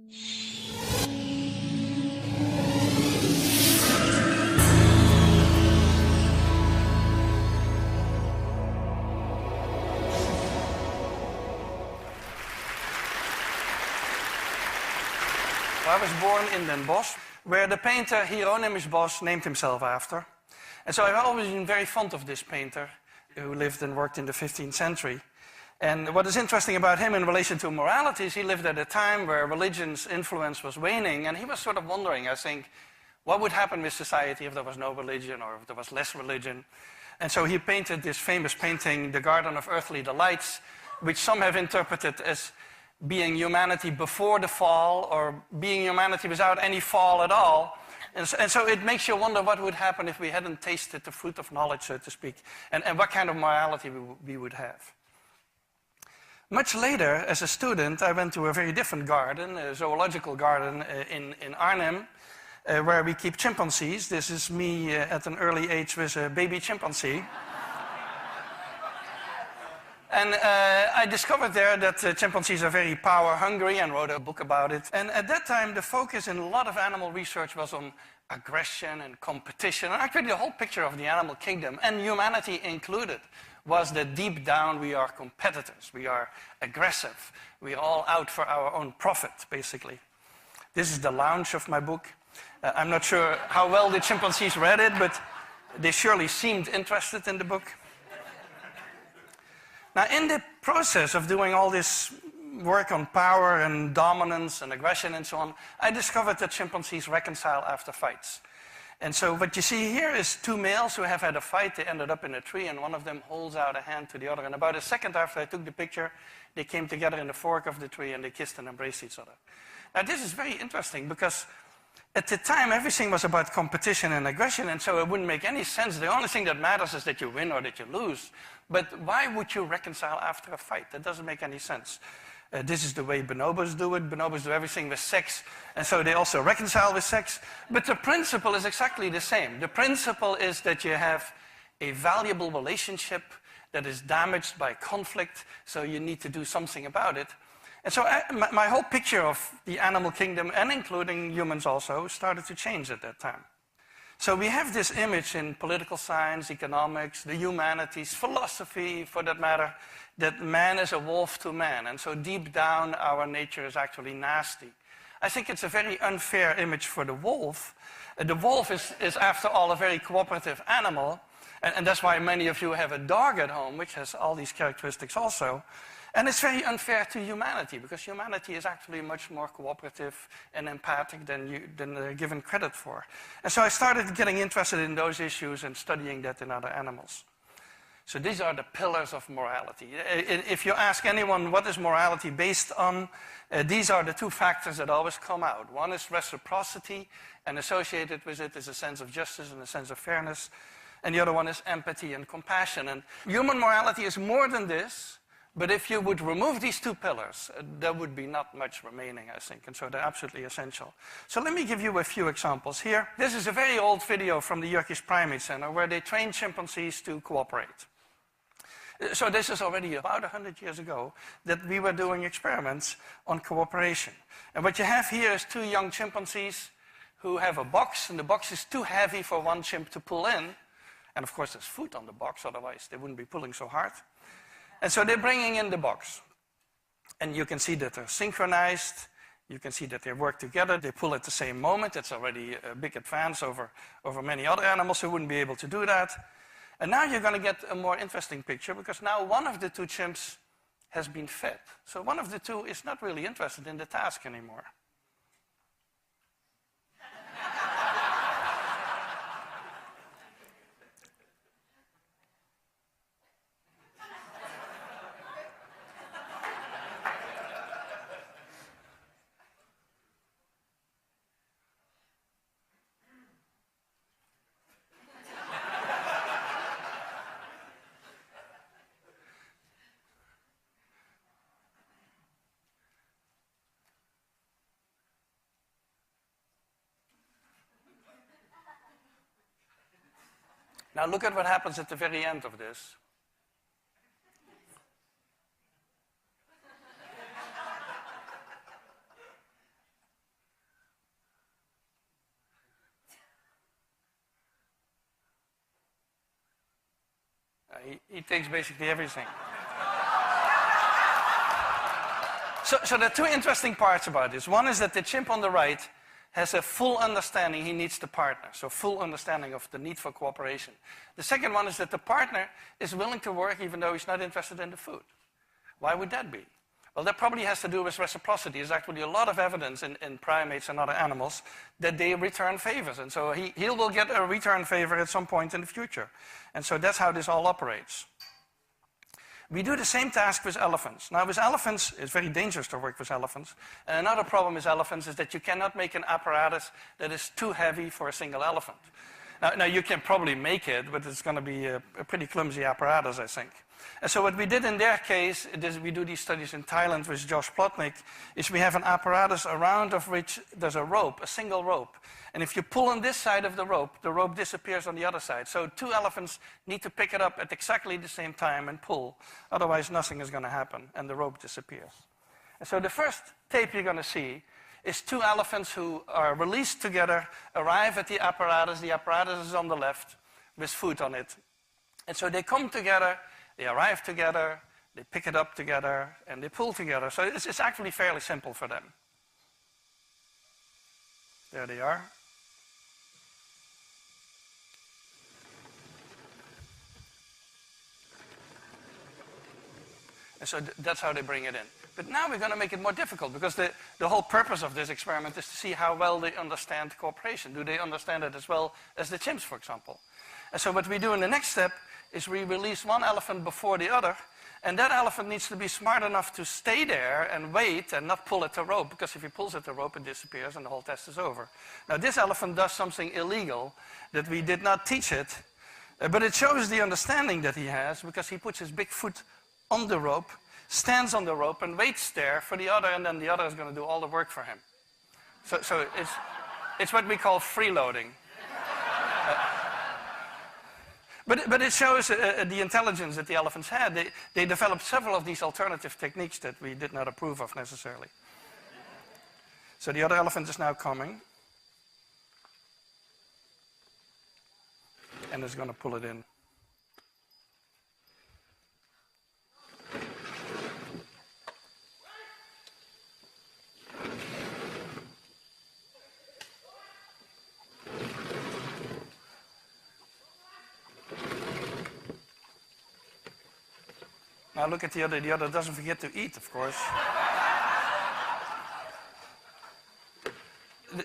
I was born in Den Bosch, where the painter Hieronymus Bosch named himself after. And so I've always been very fond of this painter, who lived and worked in the 15th century. And what is interesting about him in relation to morality is he lived at a time where religion's influence was waning, and he was sort of wondering, I think, what would happen with society if there was no religion or if there was less religion. And so he painted this famous painting, The Garden of Earthly Delights, which some have interpreted as being humanity before the fall, or being humanity without any fall at all. And so it makes you wonder what would happen if we hadn't tasted the fruit of knowledge, so to speak, and what kind of morality we would have. Much later, as a student, I went to a very different garden, a zoological garden in Arnhem, where we keep chimpanzees. This is me at an early age with a baby chimpanzee. And I discovered there that chimpanzees are very power-hungry, and wrote a book about it. And at that time, the focus in a lot of animal research was on aggression and competition. And actually, the whole picture of the animal kingdom, and humanity included, was that deep down we are competitors, we are aggressive, we are all out for our own profit, basically. This is the launch of my book. I'm not sure how well the chimpanzees read it, but they surely seemed interested in the book. Now, in the process of doing all this work on power and dominance and aggression and so on, I discovered that chimpanzees reconcile after fights. And so what you see here is two males who have had a fight. They ended up in a tree, and one of them holds out a hand to the other. And about a second after I took the picture, they came together in the fork of the tree, and they kissed and embraced each other. Now, this is very interesting, because at the time, everything was about competition and aggression, and so it wouldn't make any sense. The only thing that matters is that you win or that you lose. But why would you reconcile after a fight? That doesn't make any sense. This is the way bonobos do it. Bonobos do everything with sex, and so they also reconcile with sex. But the principle is exactly the same. The principle is that you have a valuable relationship that is damaged by conflict, so you need to do something about it. And so my whole picture of the animal kingdom, and including humans also, started to change at that time. So we have this image in political science, economics, the humanities, philosophy for that matter, that man is a wolf to man. And so deep down our nature is actually nasty. I think it's a very unfair image for the wolf. The wolf is after all a very cooperative animal, and that's why many of you have a dog at home, which has all these characteristics also. And it's very unfair to humanity, because humanity is actually much more cooperative and empathic than they're given credit for. And so I started getting interested in those issues and studying that in other animals. So these are the pillars of morality. If you ask anyone what is morality based on, these are the two factors that always come out. One is reciprocity, and associated with it is a sense of justice and a sense of fairness. And the other one is empathy and compassion. And human morality is more than this. But if you would remove these two pillars, there would be not much remaining, I think, and so they're absolutely essential. So let me give you a few examples here. This is a very old video from the Turkish Primate Center where they trained chimpanzees to cooperate. So this is already about 100 years ago that we were doing experiments on cooperation. And what you have here is two young chimpanzees who have a box, and the box is too heavy for one chimp to pull in. And of course there's food on the box, otherwise they wouldn't be pulling so hard. And so they're bringing in the box. And you can see that they're synchronized. You can see that they work together. They pull at the same moment. It's already a big advance over many other animals who wouldn't be able to do that. And now you're going to get a more interesting picture, because now one of the two chimps has been fed. So one of the two is not really interested in the task anymore. Now look at what happens at the very end of this. He takes basically everything. So there are two interesting parts about this. One is that the chimp on the right has a full understanding he needs the partner, so full understanding of the need for cooperation. The second one is that the partner is willing to work even though he's not interested in the food. Why would that be? Well, that probably has to do with reciprocity. There's actually a lot of evidence in primates and other animals that they return favors. And so he will get a return favor at some point in the future. And so that's how this all operates. We do the same task with elephants. Now, with elephants, it's very dangerous to work with elephants. And another problem with elephants is that you cannot make an apparatus that is too heavy for a single elephant. Now you can probably make it, but it's going to be a pretty clumsy apparatus, I think. And so what we did in their case, we do these studies in Thailand with Josh Plotnick, is we have an apparatus around of which there's a rope, a single rope. And if you pull on this side of the rope disappears on the other side. So two elephants need to pick it up at exactly the same time and pull. Otherwise, nothing is going to happen, and the rope disappears. And so the first tape you're going to see is two elephants who are released together, arrive at the apparatus is on the left, with food on it. And so they come together, they arrive together, they pick it up together, and they pull together. So it's actually fairly simple for them. There they are. And so that's how they bring it in. But now we're going to make it more difficult, because the whole purpose of this experiment is to see how well they understand cooperation. Do they understand it as well as the chimps, for example? And so what we do in the next step is we release one elephant before the other, and that elephant needs to be smart enough to stay there and wait and not pull at the rope, because if he pulls at the rope, it disappears and the whole test is over. Now, this elephant does something illegal that we did not teach it, but it shows the understanding that he has, because he puts his big foot on the rope, stands on the rope and waits there for the other, and then the other is going to do all the work for him. So it's what we call freeloading. But it shows the intelligence that the elephants had. They developed several of these alternative techniques that we did not approve of necessarily. So the other elephant is now coming. And is going to pull it in. Now look at the other. The other doesn't forget to eat, of course.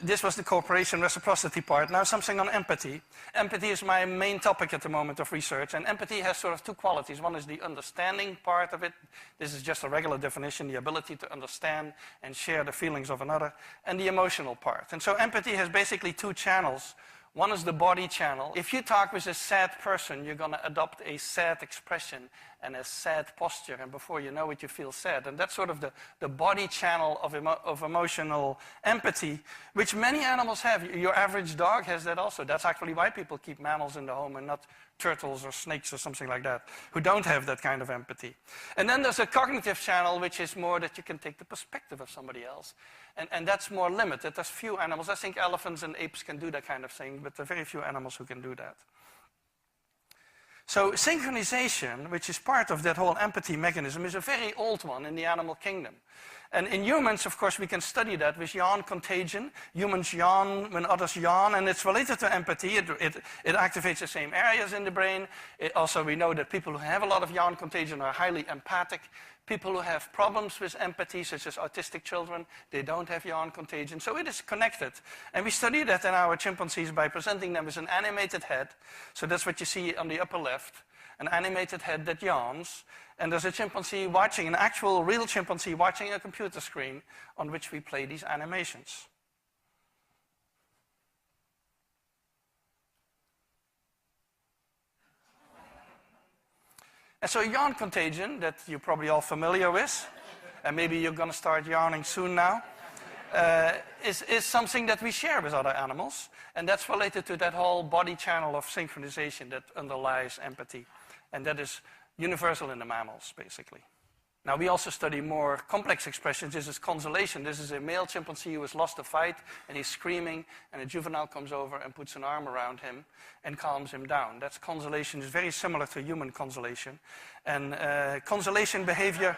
This was the cooperation reciprocity part. Now something on empathy. Empathy is my main topic at the moment of research. And empathy has sort of two qualities. One is the understanding part of it. This is just a regular definition, the ability to understand and share the feelings of another. And the emotional part. And so empathy has basically two channels. One is the body channel. If you talk with a sad person, you're going to adopt a sad expression and a sad posture, and before you know it, you feel sad. And that's sort of the body channel of emotional empathy, which many animals have. Your average dog has that also. That's actually why people keep mammals in the home and not turtles or snakes or something like that, who don't have that kind of empathy. And then there's a cognitive channel, which is more that you can take the perspective of somebody else. And that's more limited. There's few animals. I think elephants and apes can do that kind of thing, but there are very few animals who can do that. So synchronization, which is part of that whole empathy mechanism, is a very old one in the animal kingdom. And in humans, of course, we can study that with yawn contagion. Humans yawn when others yawn, and it's related to empathy. It activates the same areas in the brain. Also, we know that people who have a lot of yawn contagion are highly empathic. People who have problems with empathy, such as autistic children, they don't have yawn contagion. So it is connected. And we study that in our chimpanzees by presenting them with an animated head. So that's what you see on the upper left, an animated head that yawns. And there's a chimpanzee watching, an actual real chimpanzee watching a computer screen on which we play these animations. And so yawn contagion, that you're probably all familiar with, and maybe you're going to start yawning soon now, is something that we share with other animals. And that's related to that whole body channel of synchronization that underlies empathy. And that is universal in the mammals, basically. Now, we also study more complex expressions. This is consolation. This is a male chimpanzee who has lost a fight, and he's screaming, and a juvenile comes over and puts an arm around him and calms him down. That's consolation. It's very similar to human consolation. And consolation behavior,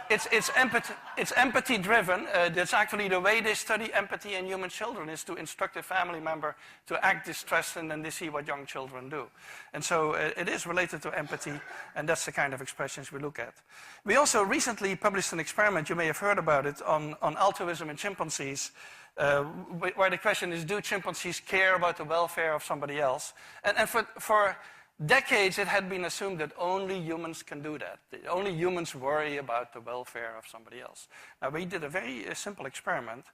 it's empathy-driven. That's actually the way they study empathy in human children, is to instruct a family member to act distressed, and then they see what young children do. And so it is related to empathy, and that's the kind of expressions we look at. We also recently published an experiment, you may have heard about it, on altruism in chimpanzees, where the question is, do chimpanzees care about the welfare of somebody else? And for decades, it had been assumed that only humans can do that. Only humans worry about the welfare of somebody else. Now, we did a very simple experiment.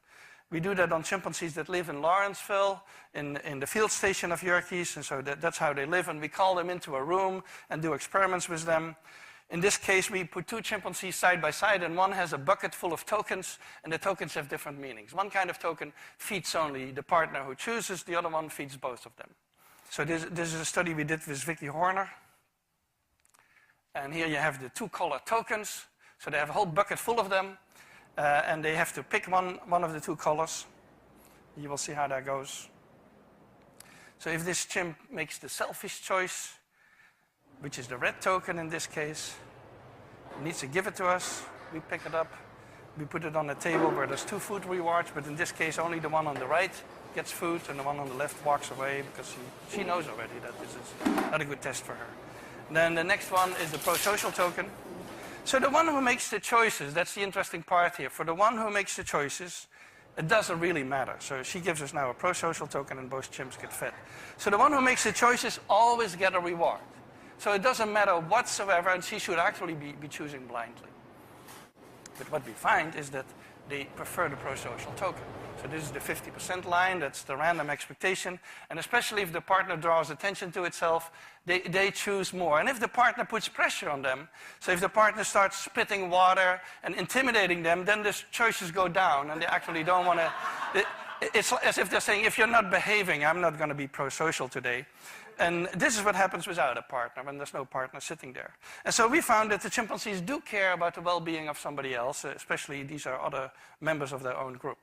We do that on chimpanzees that live in Lawrenceville, in the field station of Yerkes, and so that's how they live. And we call them into a room and do experiments with them. In this case, we put two chimpanzees side by side, and one has a bucket full of tokens, and the tokens have different meanings. One kind of token feeds only the partner who chooses, the other one feeds both of them. So this is a study we did with Vicky Horner. And here you have the two color tokens. So they have a whole bucket full of them. And they have to pick one of the two colors. You will see how that goes. So if this chimp makes the selfish choice, which is the red token in this case, he needs to give it to us. We pick it up. We put it on a table where there's two food rewards, but in this case only the one on the right gets food, and the one on the left walks away because she knows already that this is not a good test for her. And then the next one is the pro-social token. So the one who makes the choices, that's the interesting part here. For the one who makes the choices, it doesn't really matter. So she gives us now a pro-social token, and both chimps get fed. So the one who makes the choices always get a reward. So it doesn't matter whatsoever, and she should actually be choosing blindly. But what we find is that they prefer the pro-social token. So this is the 50% line, that's the random expectation. And especially if the partner draws attention to itself, they choose more. And if the partner puts pressure on them, so if the partner starts spitting water and intimidating them, then the choices go down, and they actually don't want to... It's as if they're saying, if you're not behaving, I'm not going to be pro-social today. And this is what happens without a partner, when there's no partner sitting there. And so we found that the chimpanzees do care about the well-being of somebody else, especially these are other members of their own group.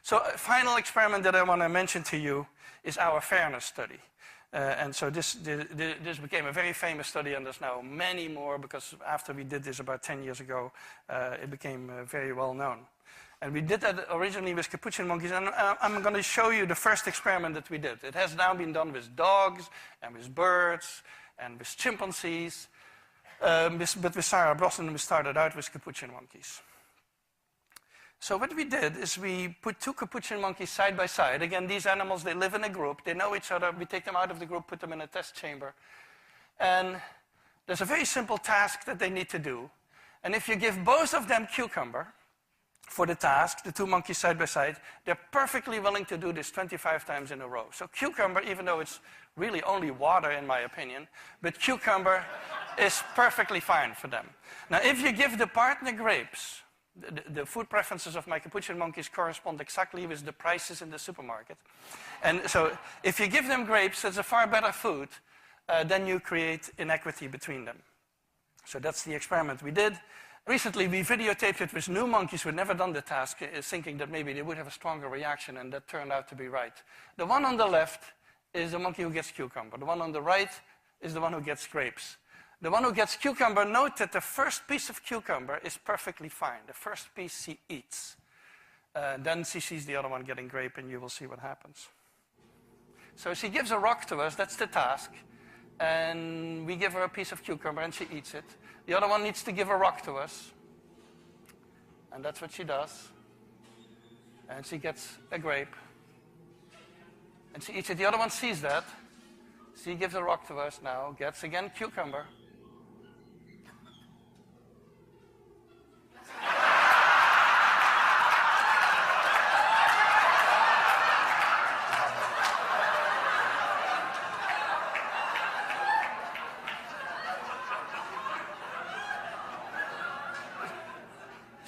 So a final experiment that I want to mention to you is our fairness study. And so this became a very famous study, and there's now many more, because after we did this about 10 years ago, it became very well known. And we did that originally with capuchin monkeys, and I'm going to show you the first experiment that we did. It has now been done with dogs, and with birds, and with chimpanzees. But with Sarah Brosnan, we started out with capuchin monkeys. So what we did is we put two capuchin monkeys side by side. Again, these animals, they live in a group. They know each other. We take them out of the group, put them in a test chamber. And there's a very simple task that they need to do. And if you give both of them cucumber for the task, the two monkeys side by side, they're perfectly willing to do this 25 times in a row. So cucumber, even though it's really only water in my opinion, but cucumber is perfectly fine for them. Now, if you give the partner grapes, the food preferences of my capuchin monkeys correspond exactly with the prices in the supermarket. And so if you give them grapes, it's a far better food, then you create inequity between them. So that's the experiment we did. Recently, we videotaped it with new monkeys who had never done the task, thinking that maybe they would have a stronger reaction, and that turned out to be right. The one on the left is the monkey who gets cucumber. The one on the right is the one who gets grapes. The one who gets cucumber, note that the first piece of cucumber is perfectly fine. The first piece she eats. Then she sees the other one getting grape, and you will see what happens. So she gives a rock to us, that's the task. And we give her a piece of cucumber, and she eats it. The other one needs to give a rock to us. And that's what she does. And she gets a grape. And she eats it. The other one sees that. She gives a rock to us now, gets again cucumber.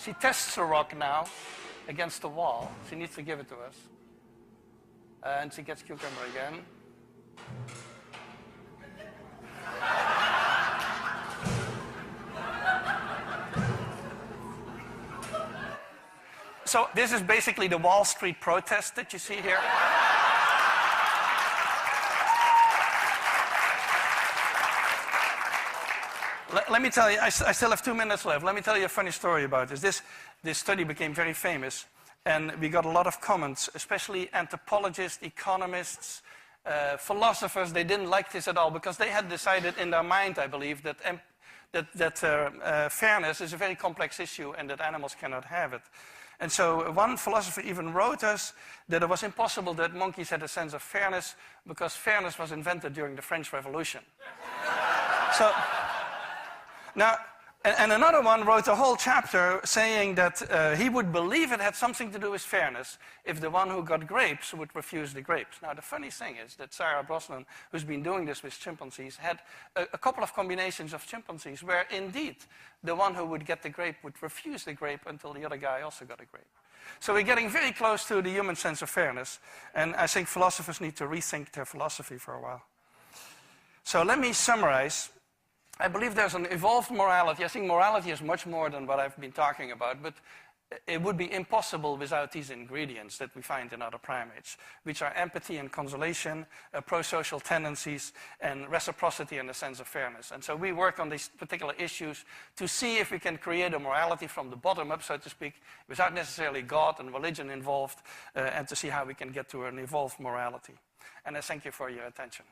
She tests the rock now against the wall. She needs to give it to us. And she gets cucumber again. So this is basically the Wall Street protest that you see here. Let me tell you, I still have 2 minutes left. Let me tell you a funny story about this. This study became very famous, and we got a lot of comments, especially anthropologists, economists, philosophers. They didn't like this at all because they had decided in their mind, I believe, that fairness is a very complex issue and that animals cannot have it. And so one philosopher even wrote us that it was impossible that monkeys had a sense of fairness because fairness was invented during the French Revolution. So, now, and another one wrote a whole chapter saying that he would believe it had something to do with fairness if the one who got grapes would refuse the grapes. Now, the funny thing is that Sarah Brosnan, who's been doing this with chimpanzees, had a couple of combinations of chimpanzees where indeed the one who would get the grape would refuse the grape until the other guy also got a grape. So we're getting very close to the human sense of fairness, and I think philosophers need to rethink their philosophy for a while. So let me summarize. I believe there's an evolved morality. I think morality is much more than what I've been talking about, but it would be impossible without these ingredients that we find in other primates, which are empathy and consolation, pro-social tendencies, and reciprocity and a sense of fairness. And so we work on these particular issues to see if we can create a morality from the bottom up, so to speak, without necessarily God and religion involved, and to see how we can get to an evolved morality. And I thank you for your attention.